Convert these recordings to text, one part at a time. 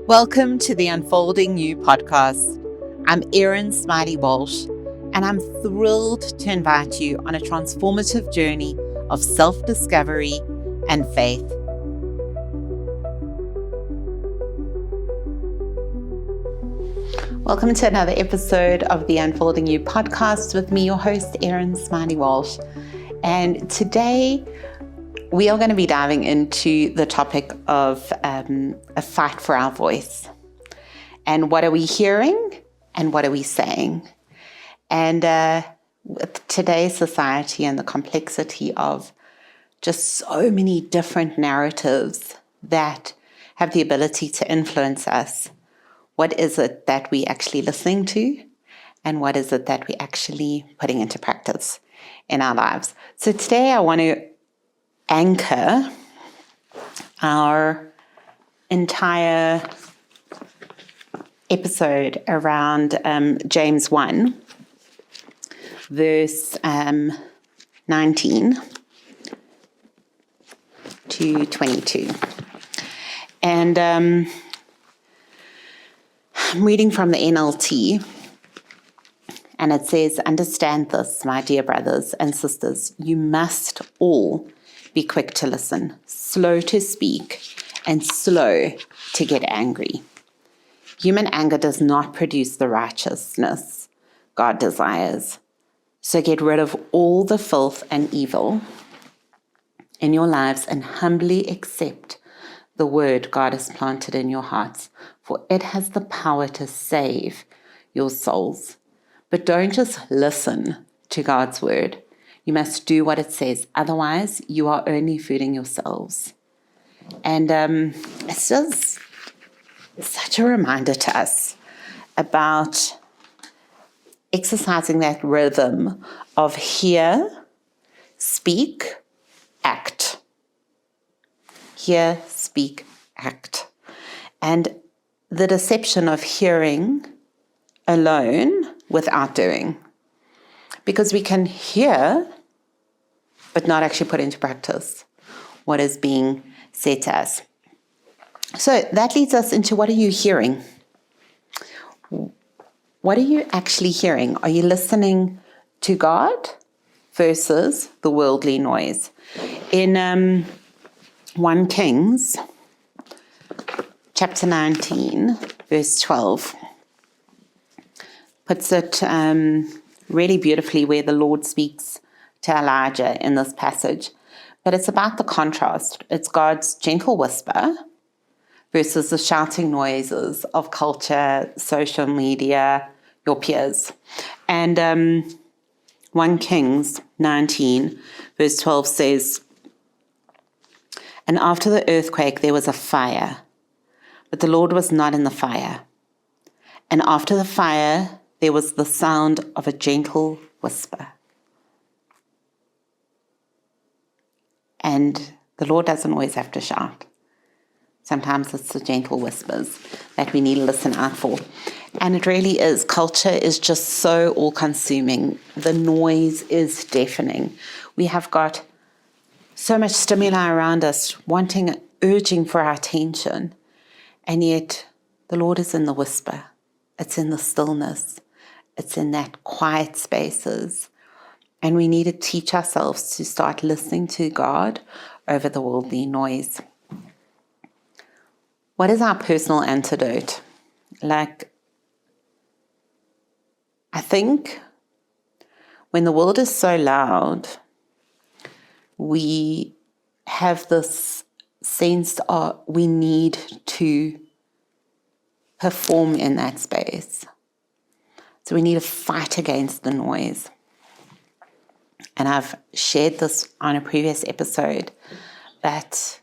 Welcome to the Unfolding You podcast. I'm Erin Smylie Walsh, and I'm thrilled to invite you on a transformative journey of self-discovery and faith. Welcome to another episode of the Unfolding You podcast with me, your host, Erin Smylie Walsh. And today we are going to be diving into the topic of a fight for our voice. And what are we hearing and what are we saying? And with today's society and the complexity of just so many different narratives that have the ability to influence us, what is it that we actually listening to? And what is it that we actually putting into practice in our lives? So today I want to anchor our entire episode around James 1, verse 19 to 22. And I'm reading from the NLT, and it says, "Understand this, my dear brothers and sisters, you must all be quick to listen, slow to speak, and slow to get angry. Human anger does not produce the righteousness God desires. So get rid of all the filth and evil in your lives and humbly accept the word God has planted in your hearts, for it has the power to save your souls. But don't just listen to God's word. You must do what it says. Otherwise, you are only fooling yourselves." And it's just such a reminder to us about exercising that rhythm of hear, speak, act. Hear, speak, act. And the deception of hearing alone without doing. Because we can hear, but not actually put into practice what is being said to us. So that leads us into, what are you hearing? What are you actually hearing? Are you listening to God versus the worldly noise? In 1 Kings, chapter 19, verse 12, puts it really beautifully where the Lord speaks to Elijah in this passage. But it's about the contrast. It's God's gentle whisper versus the shouting noises of culture, social media, your peers. And 1 Kings 19, verse 12 says, "And after the earthquake there was a fire, but the Lord was not in the fire. And after the fire there was the sound of a gentle whisper." And the Lord doesn't always have to shout. Sometimes it's the gentle whispers that we need to listen out for. And it really is. Culture is just so all-consuming. The noise is deafening. We have got so much stimuli around us, urging for our attention. And yet the Lord is in the whisper. It's in the stillness. It's in that quiet spaces. And we need to teach ourselves to start listening to God over the worldly noise. What is our personal antidote? I think when the world is so loud, we have this sense of we need to perform in that space. So we need to fight against the noise. And I've shared this on a previous episode that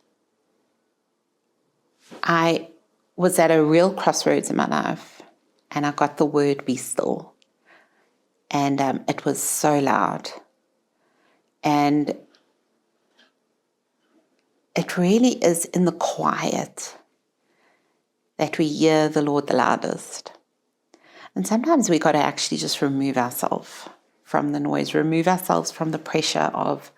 I was at a real crossroads in my life and I got the word, "Be still." And it was so loud. And it really is in the quiet that we hear the Lord the loudest. And sometimes we got to actually just remove ourselves from the noise, remove ourselves from the pressure of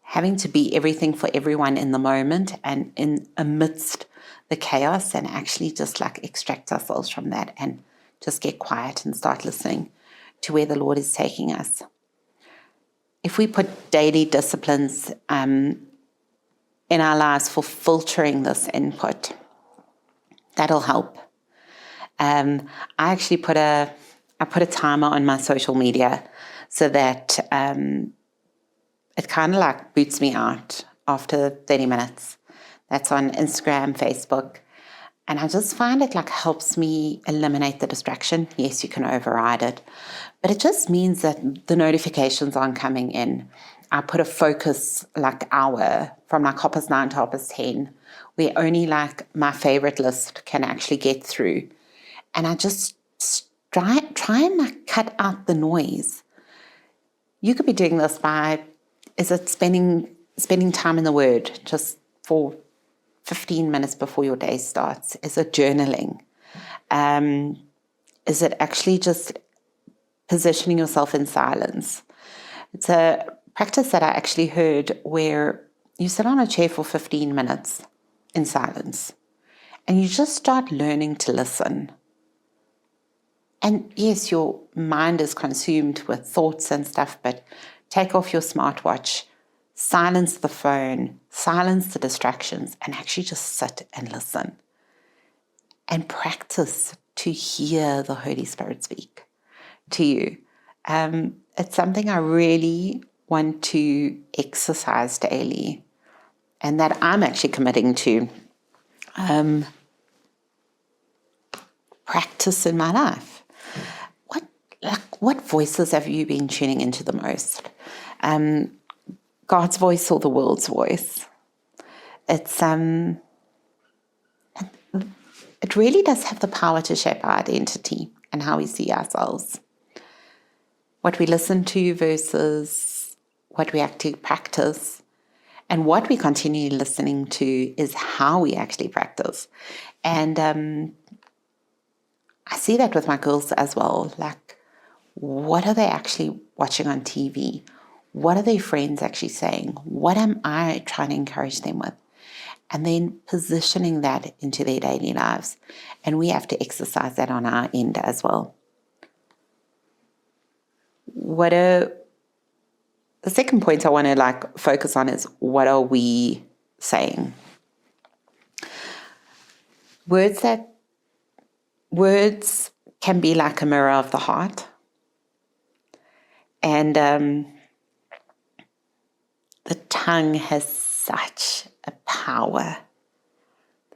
having to be everything for everyone in the moment and in amidst the chaos, and actually just like extract ourselves from that and just get quiet and start listening to where the Lord is taking us. If we put daily disciplines in our lives for filtering this input, that'll help. I actually put a timer on my social media so that it kind of like boots me out after 30 minutes. That's on Instagram, Facebook. And I just find it like helps me eliminate the distraction. Yes, you can override it, but it just means that the notifications aren't coming in. I put a focus like hour from like 9:30 to 10:30, where only like my favorite list can actually get through. And I just try and like cut out the noise. You could be doing this by, is it spending time in the Word just for 15 minutes before your day starts? Is it journaling? Is it actually just positioning yourself in silence? It's a practice that I actually heard where you sit on a chair for 15 minutes in silence and you just start learning to listen. And yes, your mind is consumed with thoughts and stuff, but take off your smartwatch, silence the phone, silence the distractions, and actually just sit and listen and practice to hear the Holy Spirit speak to you. It's something I really want to exercise daily and that I'm actually committing to practice in my life. What voices have you been tuning into the most? God's voice or the world's voice? It really does have the power to shape our identity and how we see ourselves. What we listen to versus what we actually practice, and what we continue listening to is how we actually practice. And I see that with my girls as well. Like, what are they actually watching on TV? What are their friends actually saying? What am I trying to encourage them with? And then positioning that into their daily lives. And we have to exercise that on our end as well. The second point I want to like focus on is, what are we saying? Words can be like a mirror of the heart. And the tongue has such a power.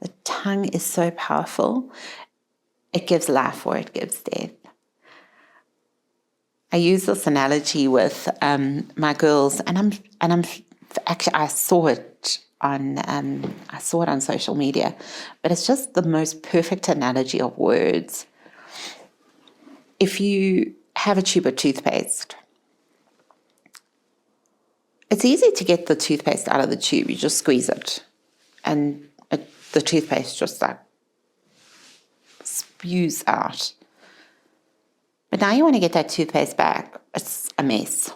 The tongue is so powerful. It gives life or it gives death. I use this analogy with my girls, and I'm actually I saw it on social media, but it's just the most perfect analogy of words. If you have a tube of toothpaste, it's easy to get the toothpaste out of the tube. You just squeeze it, and the toothpaste just like spews out. But now you want to get that toothpaste back. It's a mess.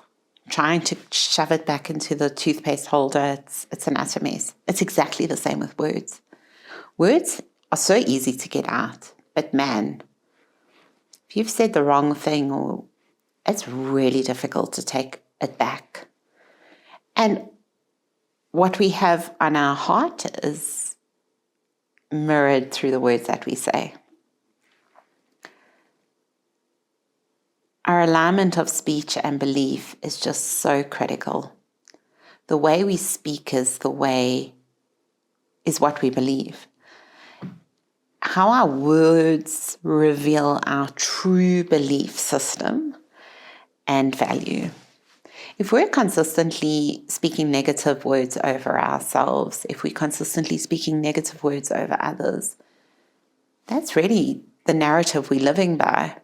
Trying to shove it back into the toothpaste holder, it's an utter mess. It's exactly the same with words. Words are so easy to get out, but man, if you've said the wrong thing, it's really difficult to take it back. And what we have on our heart is mirrored through the words that we say. Our alignment of speech and belief is just so critical. The way we speak is what we believe. How our words reveal our true belief system and value. If we're consistently speaking negative words over ourselves, if we're consistently speaking negative words over others, that's really the narrative we're living by.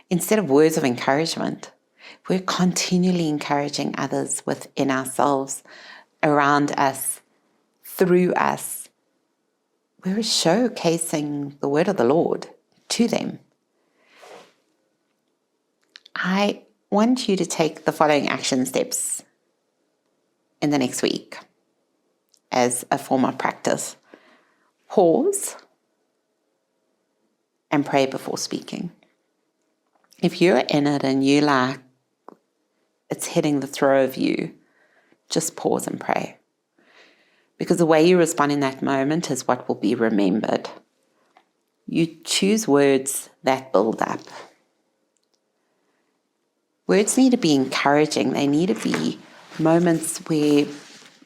Instead of words of encouragement, we're continually encouraging others within ourselves, around us, through us. We're showcasing the word of the Lord to them. I want you to take the following action steps in the next week as a form of practice. Pause and pray before speaking. If you're in it and you like it's hitting the throw of you, just pause and pray. Because the way you respond in that moment is what will be remembered. You choose words that build up. Words need to be encouraging. They need to be moments where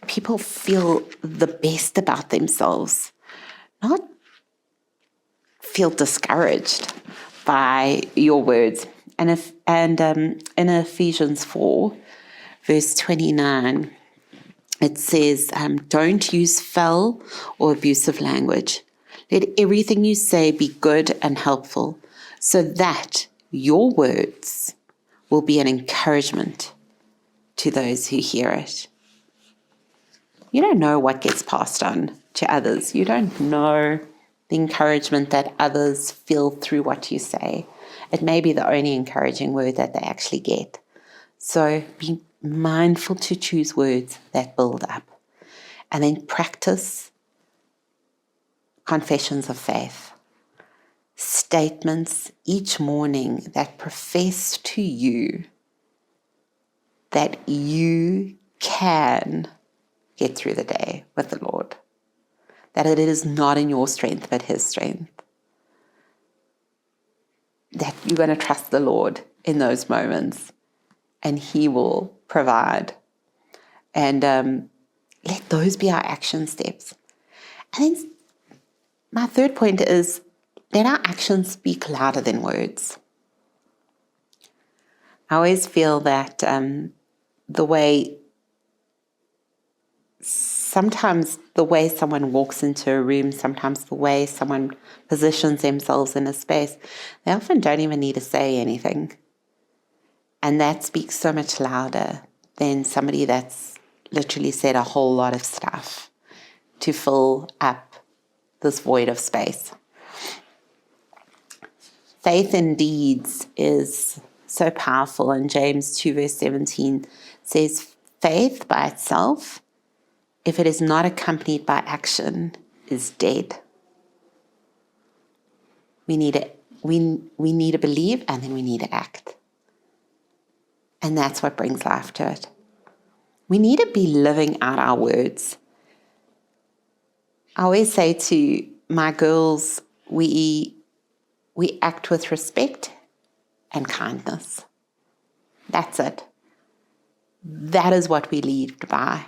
people feel the best about themselves, not feel discouraged by your words. And in Ephesians 4, verse 29, it says, don't use foul or abusive language. Let everything you say be good and helpful, so that your words will be an encouragement to those who hear it. You don't know what gets passed on to others. You don't know the encouragement that others feel through what you say. It may be the only encouraging word that they actually get. So be mindful to choose words that build up. And then practice confessions of faith. Statements each morning that profess to you that you can get through the day with the Lord. That it is not in your strength, but His strength. That you're going to trust the Lord in those moments and He will provide. And let those be our action steps. And then my third point is, let our actions speak louder than words. I always feel that sometimes the way someone walks into a room, sometimes the way someone positions themselves in a space, they often don't even need to say anything. And that speaks so much louder than somebody that's literally said a whole lot of stuff to fill up this void of space. Faith in deeds is so powerful. And James 2 verse 17 says, faith by itself, if it is not accompanied by action, is dead. We need to believe, and then we need to act. And that's what brings life to it. We need to be living out our words. I always say to my girls, we act with respect and kindness. That's it. That is what we lead by.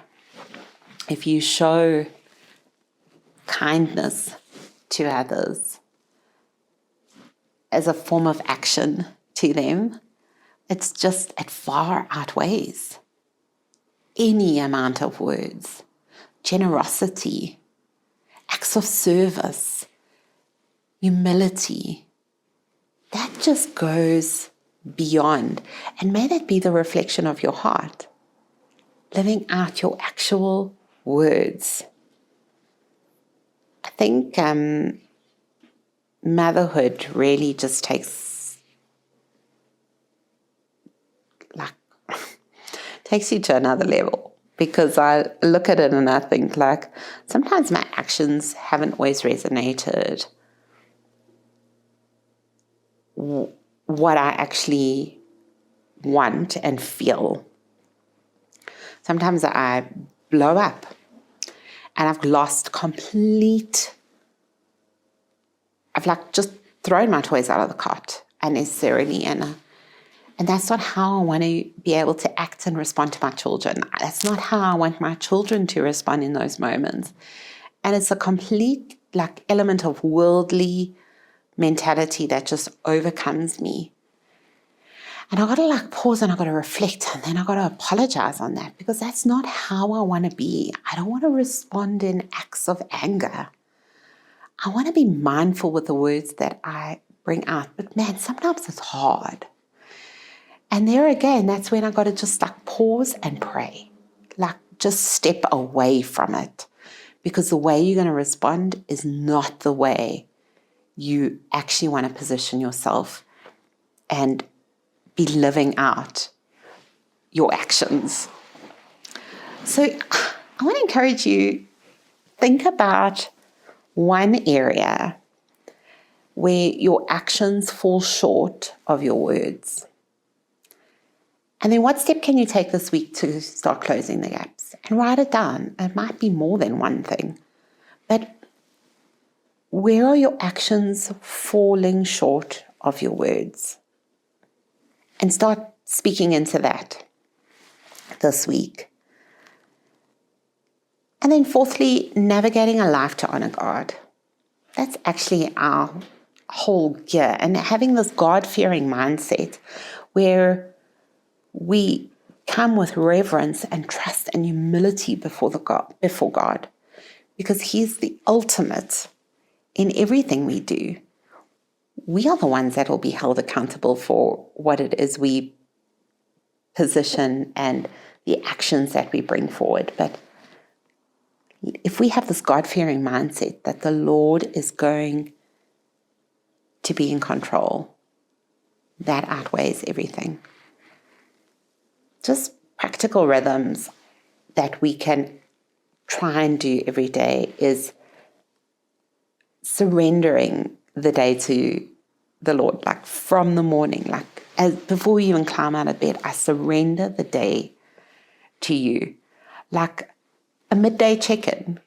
If you show kindness to others as a form of action to them, it far outweighs any amount of words. Generosity, acts of service, humility, that just goes beyond. And may that be the reflection of your heart, living out your actual words. I think motherhood really just takes you to another level, because I look at it and I think sometimes my actions haven't always resonated what I actually want and feel. Sometimes I blow up and I've lost I've just thrown my toys out of the cart unnecessarily, and that's not how I want to be able to act and respond to my children. That's not how I want my children to respond in those moments. And it's a complete element of worldly mentality that just overcomes me. And I got to pause and I got to reflect, and then I got to apologize on that, because that's not how I want to be. I don't want to respond in acts of anger. I want to be mindful with the words that I bring out. But man, sometimes it's hard. And there again, that's when I got to just pause and pray. Just step away from it, because the way you're going to respond is not the way you actually want to position yourself and be living out your actions. So I want to encourage you, think about one area where your actions fall short of your words. And then what step can you take this week to start closing the gaps? And write it down. It might be more than one thing. But where are your actions falling short of your words? And start speaking into that this week. And then fourthly, navigating a life to honor God. That's actually our whole gear. And having this God-fearing mindset where we come with reverence and trust and humility before God, because He's the ultimate in everything we do. We are the ones that will be held accountable for what it is we position and the actions that we bring forward. But if we have this God-fearing mindset that the Lord is going to be in control, that outweighs everything. Just practical rhythms that we can try and do every day is surrendering the day to the Lord, like from the morning, like as before you even climb out of bed, I surrender the day to you. Like a midday check-in.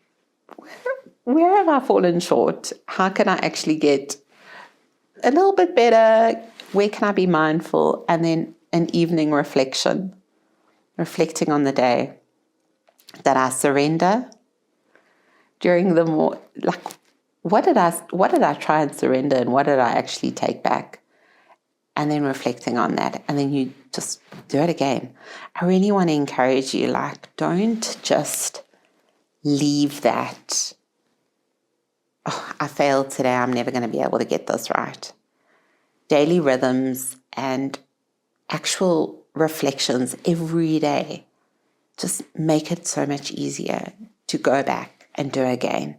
Where have I fallen short? How can I actually get a little bit better? Where can I be mindful? And then an evening reflection. Reflecting on the day that I surrender during the morning. Like, what did I try and surrender, and what did I actually take back? And then reflecting on that, and then you just do it again. I really want to encourage you, like, don't just leave that, oh, I failed today, I'm never going to be able to get this right. Daily rhythms and actual reflections every day just make it so much easier to go back and do again.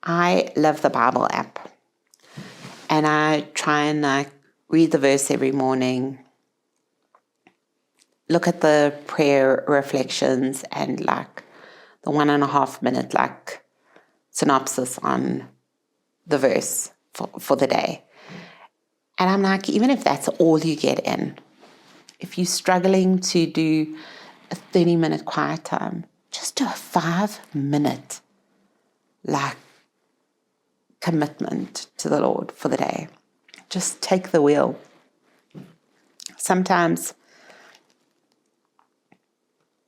I love the Bible app, and I try and read the verse every morning, look at the prayer reflections and like the 1.5 minute like synopsis on the verse for the day. And I'm like, even if that's all you get in, if you're struggling to do a 30-minute quiet time, just do a 5-minute like commitment to the Lord for the day. Just take the wheel. Sometimes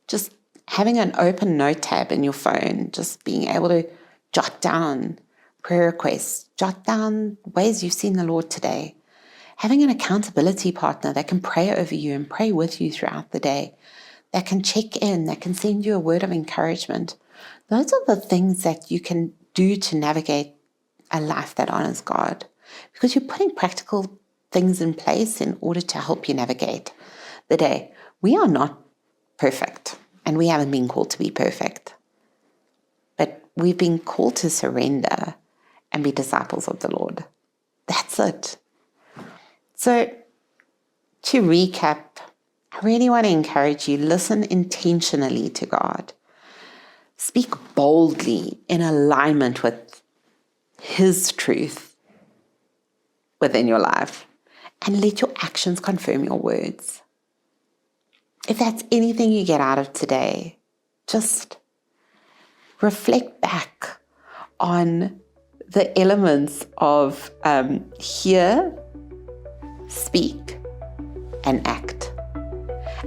just having an open note tab in your phone, just being able to jot down prayer requests, jot down ways you've seen the Lord today. Having an accountability partner that can pray over you and pray with you throughout the day, that can check in, that can send you a word of encouragement. Those are the things that you can do to navigate a life that honors God, because you're putting practical things in place in order to help you navigate the day. We are not perfect, and we haven't been called to be perfect, but we've been called to surrender and be disciples of the Lord. That's it. So to recap, I really want to encourage you, listen intentionally to God. Speak boldly in alignment with His truth within your life, and let your actions confirm your words. If that's anything you get out of today, just reflect back on the elements of hear, speak, and act.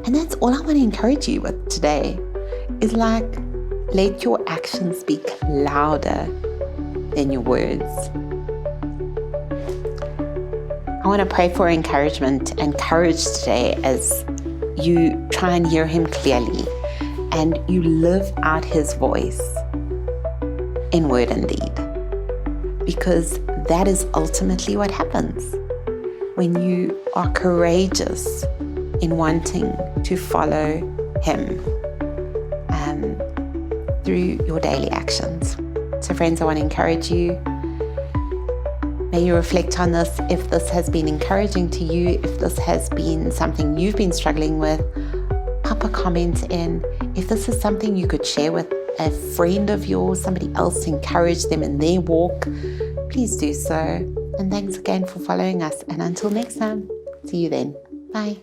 And that's all I want to encourage you with today, is like, let your actions speak louder than your words. I want to pray for encouragement and courage today as you try and hear Him clearly and you live out His voice in word and deed, because that is ultimately what happens when you are courageous in wanting to follow Him through your daily actions. So friends, I want to encourage you. May you reflect on this. If this has been encouraging to you, if this has been something you've been struggling with, pop a comment in. If this is something you could share with a friend of yours, somebody else to encourage them in their walk, please do so. And thanks again for following us. And until next time, see you then. Bye.